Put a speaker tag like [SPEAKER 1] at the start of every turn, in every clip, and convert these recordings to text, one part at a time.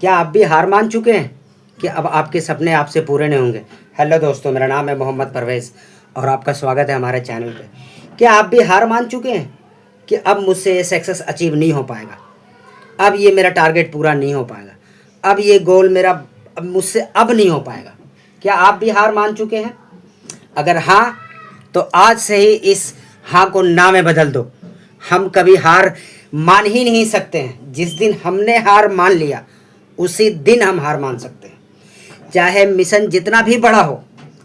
[SPEAKER 1] क्या आप भी हार मान चुके हैं कि अब आपके सपने आपसे पूरे नहीं होंगे? हेलो दोस्तों, मेरा नाम है मोहम्मद परवेज़ और आपका स्वागत है हमारे चैनल पे। क्या आप भी हार मान चुके हैं कि अब मुझसे ये सक्सेस अचीव नहीं हो पाएगा, अब ये मेरा टारगेट पूरा नहीं हो पाएगा, अब ये गोल मेरा अब मुझसे अब नहीं हो पाएगा? क्या आप भी हार मान चुके हैं? अगर हाँ, तो आज से ही इस हाँ को ना में बदल दो। हम कभी हार मान ही नहीं सकते हैं। जिस दिन हमने हार मान लिया उसी दिन हम हार मान सकते हैं। चाहे मिशन जितना भी बड़ा हो,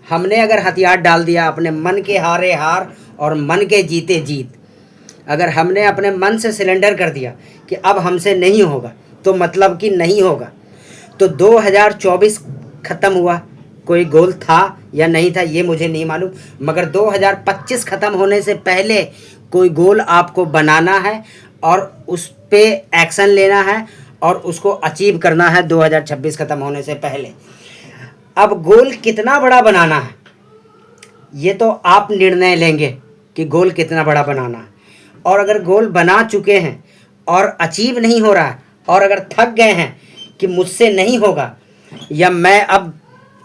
[SPEAKER 1] हमने अगर हथियार डाल दिया अपने मन के हारे हार और मन के जीते जीत, अगर हमने अपने मन से सिलेंडर कर दिया कि अब हमसे नहीं होगा, तो मतलब कि नहीं होगा। तो 2024 ख़त्म हुआ, कोई गोल था या नहीं था ये मुझे नहीं मालूम, मगर 2025 ख़त्म होने से पहले कोई गोल आपको बनाना है और उस पे एक्शन लेना है और उसको अचीव करना है 2026 ख़त्म होने से पहले। अब गोल कितना बड़ा बनाना है ये तो आप निर्णय लेंगे कि गोल कितना बड़ा बनाना है। और अगर गोल बना चुके हैं और अचीव नहीं हो रहा है और अगर थक गए हैं कि मुझसे नहीं होगा या मैं अब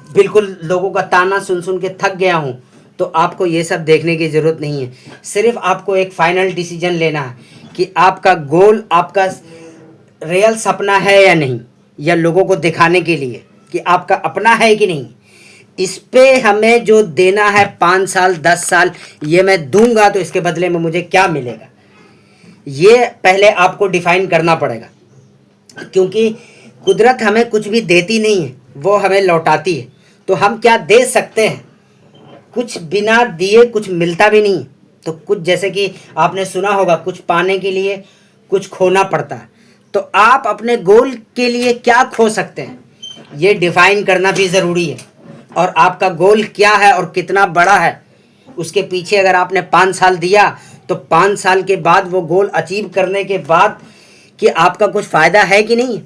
[SPEAKER 1] बिल्कुल लोगों का ताना सुन सुन के थक गया हूँ, तो आपको ये सब देखने की ज़रूरत नहीं है। सिर्फ आपको एक फाइनल डिसीजन लेना है कि आपका गोल आपका रियल सपना है या नहीं, या लोगों को दिखाने के लिए कि आपका अपना है कि नहीं। इस पे हमें जो देना है 5 साल 10 साल ये मैं दूंगा, तो इसके बदले में मुझे क्या मिलेगा ये पहले आपको डिफाइन करना पड़ेगा। क्योंकि कुदरत हमें कुछ भी देती नहीं है, वो हमें लौटाती है। तो हम क्या दे सकते हैं? कुछ बिना दिए कुछ मिलता भी नहीं। तो कुछ जैसे कि आपने सुना होगा, कुछ पाने के लिए कुछ खोना पड़ता है। तो आप अपने गोल के लिए क्या खो सकते हैं ये डिफाइन करना भी ज़रूरी है। और आपका गोल क्या है और कितना बड़ा है, उसके पीछे अगर आपने 5 साल दिया तो 5 साल के बाद वो गोल अचीव करने के बाद कि आपका कुछ फ़ायदा है कि नहीं,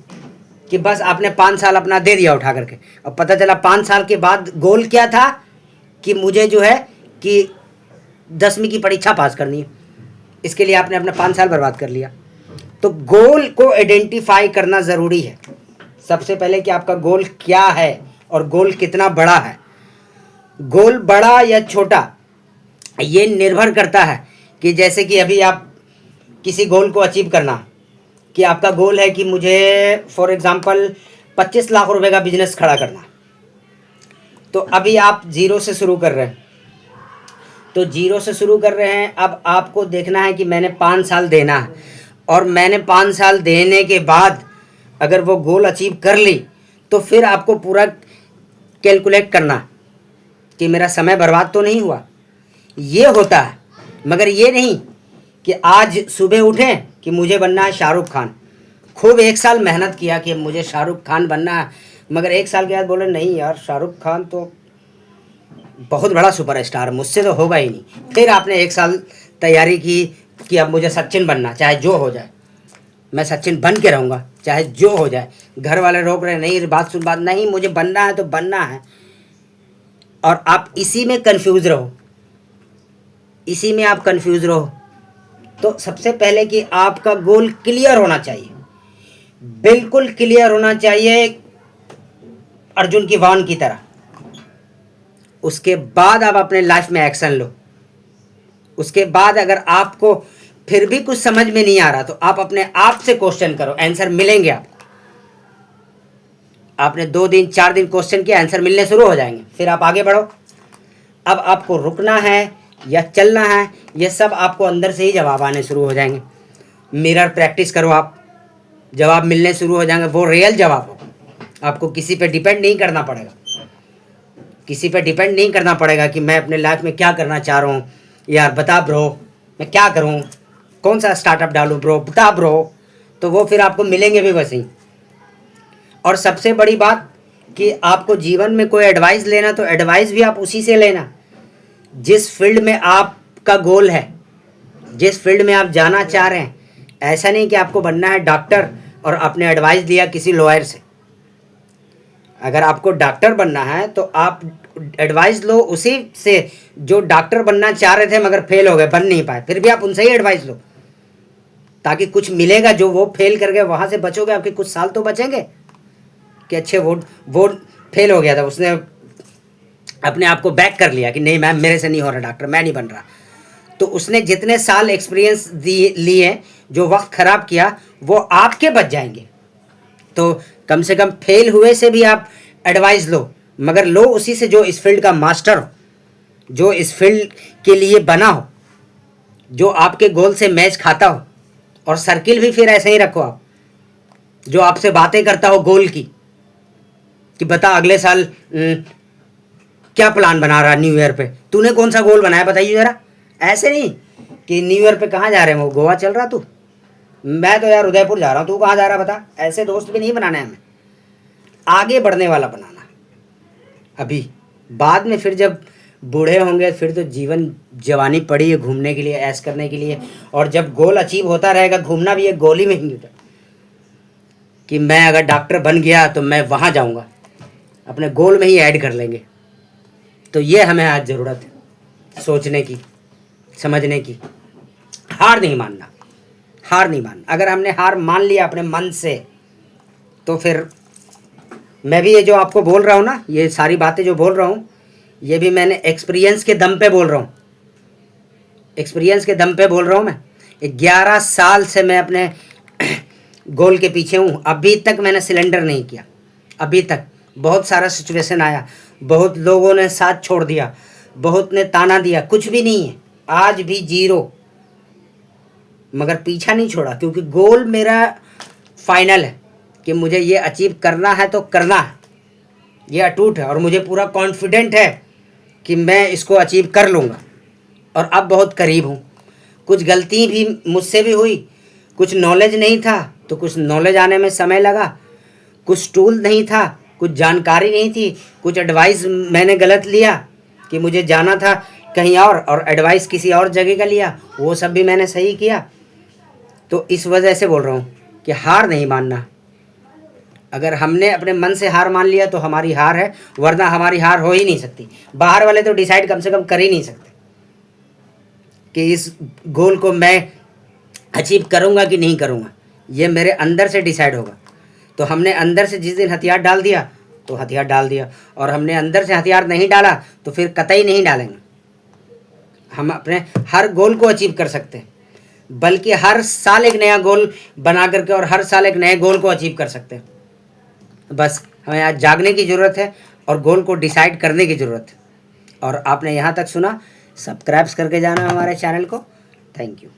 [SPEAKER 1] कि बस आपने 5 साल अपना दे दिया उठा करके और पता चला 5 साल के बाद गोल क्या था कि मुझे जो है कि 10वीं की परीक्षा पास करनी है, इसके लिए आपने अपना 5 साल बर्बाद कर लिया। तो गोल को आइडेंटिफाई करना ज़रूरी है सबसे पहले कि आपका गोल क्या है और गोल कितना बड़ा है। गोल बड़ा या छोटा ये निर्भर करता है कि जैसे कि अभी आप किसी गोल को अचीव करना, कि आपका गोल है कि मुझे फॉर एग्ज़ाम्पल 25 लाख रुपए का बिजनेस खड़ा करना, तो अभी आप ज़ीरो से शुरू कर रहे हैं। तो ज़ीरो से शुरू कर रहे हैं, अब आपको देखना है कि मैंने 5 साल देना है और मैंने 5 साल देने के बाद अगर वो गोल अचीव कर ली तो फिर आपको पूरा कैलकुलेट करना कि मेरा समय बर्बाद तो नहीं हुआ। ये होता है, मगर ये नहीं कि आज सुबह उठें कि मुझे बनना है शाहरुख खान, खूब 1 साल मेहनत किया कि मुझे शाहरुख खान बनना है, मगर 1 साल के बाद बोले नहीं यार, शाहरुख खान तो बहुत बड़ा सुपरस्टार, मुझसे तो होगा ही नहीं। फिर आपने 1 साल तैयारी की कि अब मुझे सचिन बनना, चाहे जो हो जाए, मैं सचिन बन के रहूँगा चाहे जो हो जाए। घर वाले रोक रहे, नहीं बात सुन बात, नहीं मुझे बनना है तो बनना है। और आप इसी में कंफ्यूज रहो, इसी में आप कंफ्यूज रहो। तो सबसे पहले कि आपका गोल क्लियर होना चाहिए, बिल्कुल क्लियर होना चाहिए, अर्जुन की वाण की तरह। उसके बाद आप अपने लाइफ में एक्शन लो। उसके बाद अगर आपको फिर भी कुछ समझ में नहीं आ रहा तो आप अपने आप से क्वेश्चन करो, आंसर मिलेंगे आपको। आपने 2 दिन 4 दिन क्वेश्चन किया, आंसर मिलने शुरू हो जाएंगे, फिर आप आगे बढ़ो। अब आपको रुकना है या चलना है, ये सब आपको अंदर से ही जवाब आने शुरू हो जाएंगे। मिरर प्रैक्टिस करो, आप जवाब मिलने शुरू हो जाएंगे, वो रियल जवाब हो। आपको किसी पे डिपेंड नहीं करना पड़ेगा, किसी पे डिपेंड नहीं करना पड़ेगा कि मैं अपने लाइफ में क्या करना चाह रहा हूँ, यार बता ब्रो मैं क्या करूँ, कौन सा स्टार्टअप डालूँ ब्रो, बता ब्रो। तो वो फिर आपको मिलेंगे भी वैसे ही। और सबसे बड़ी बात कि आपको जीवन में कोई एडवाइस लेना तो एडवाइस भी आप उसी से लेना जिस फील्ड में आपका गोल है, जिस फील्ड में आप जाना चाह रहे हैं। ऐसा नहीं कि आपको बनना है डॉक्टर और आपने एडवाइस लिया किसी लॉयर से। अगर आपको डॉक्टर बनना है तो आप एडवाइस लो उसी से जो डॉक्टर बनना चाह रहे थे मगर फेल हो गए, बन नहीं पाए, फिर भी आप उनसे ही एडवाइस लो ताकि कुछ मिलेगा। जो वो फेल कर गए वहाँ से बचोगे, आपके कुछ साल तो बचेंगे। कि अच्छे वो फेल हो गया था, उसने अपने आप को बैक कर लिया कि नहीं मैम मेरे से नहीं हो रहा डॉक्टर, मैं नहीं बन रहा। तो उसने जितने साल एक्सपीरियंस लिए, जो वक्त ख़राब किया, वो आपके बच जाएंगे। तो कम से कम फेल हुए से भी आप एडवाइस लो, मगर लो उसी से जो इस फील्ड का मास्टर हो, जो इस फील्ड के लिए बना हो, जो आपके गोल से मैच खाता हो। और सर्किल भी फिर ऐसे ही रखो आप, जो आपसे बातें करता हो गोल की, कि बता अगले साल क्या प्लान बना रहा न्यू ईयर पे, तूने कौन सा गोल बनाया बताइए ज़रा। ऐसे नहीं कि न्यू ईयर पे कहाँ जा रहे हैं, वो गोवा चल रहा तू, मैं तो यार उदयपुर जा रहा हूँ, तू कहाँ जा रहा बता। ऐसे दोस्त भी नहीं बनाना है हमें, आगे बढ़ने वाला बनाना। अभी बाद में फिर जब बूढ़े होंगे फिर तो जीवन जवानी पड़ी है घूमने के लिए, ऐश करने के लिए। और जब गोल अचीव होता रहेगा, घूमना भी एक गोल ही में ही होता, कि मैं अगर डॉक्टर बन गया तो मैं वहाँ जाऊँगा, अपने गोल में ही ऐड कर लेंगे। तो ये हमें आज ज़रूरत है सोचने की, समझने की। हार नहीं मानना, हार नहीं मानना। अगर हमने हार मान लिया अपने मन से, तो फिर मैं भी ये जो आपको बोल रहा हूँ ना, ये सारी बातें जो बोल रहा हूँ, ये भी मैंने एक्सपीरियंस के दम पे बोल रहा हूँ, एक्सपीरियंस के दम पे बोल रहा हूँ। मैं 11 साल से मैं अपने गोल के पीछे हूँ। अभी तक मैंने सिलेंडर नहीं किया, अभी तक। बहुत सारा सिचुएशन आया, बहुत लोगों ने साथ छोड़ दिया, बहुत ने ताना दिया, कुछ भी नहीं है, आज भी जीरो, मगर पीछा नहीं छोड़ा, क्योंकि गोल मेरा फाइनल है कि मुझे ये अचीव करना है तो करना है, ये अटूट है। और मुझे पूरा कॉन्फिडेंट है कि मैं इसको अचीव कर लूँगा। और अब बहुत करीब हूँ। कुछ गलती भी मुझसे भी हुई, कुछ नॉलेज नहीं था तो कुछ नॉलेज आने में समय लगा, कुछ टूल नहीं था, कुछ जानकारी नहीं थी, कुछ एडवाइस मैंने गलत लिया कि मुझे जाना था कहीं और एडवाइस किसी और जगह का लिया, वो सब भी मैंने सही किया। तो इस वजह से बोल रहा हूँ कि हार नहीं मानना। अगर हमने अपने मन से हार मान लिया तो हमारी हार है, वरना हमारी हार हो ही नहीं सकती। बाहर वाले तो डिसाइड कम से कम कर ही नहीं सकते कि इस गोल को मैं अचीव करूँगा कि नहीं करूँगा, ये मेरे अंदर से डिसाइड होगा। तो हमने अंदर से जिस दिन हथियार डाल दिया तो हथियार डाल दिया, और हमने अंदर से हथियार नहीं डाला तो फिर कतई नहीं डालेंगे। हम अपने हर गोल को अचीव कर सकते हैं, बल्कि हर साल एक नया गोल बना करके और हर साल एक नए गोल को अचीव कर सकते हैं। बस हमें आज जागने की ज़रूरत है और गोल को डिसाइड करने की ज़रूरत है। और आपने यहाँ तक सुना, सब्सक्राइब करके जाना हमारे चैनल को। Thank you.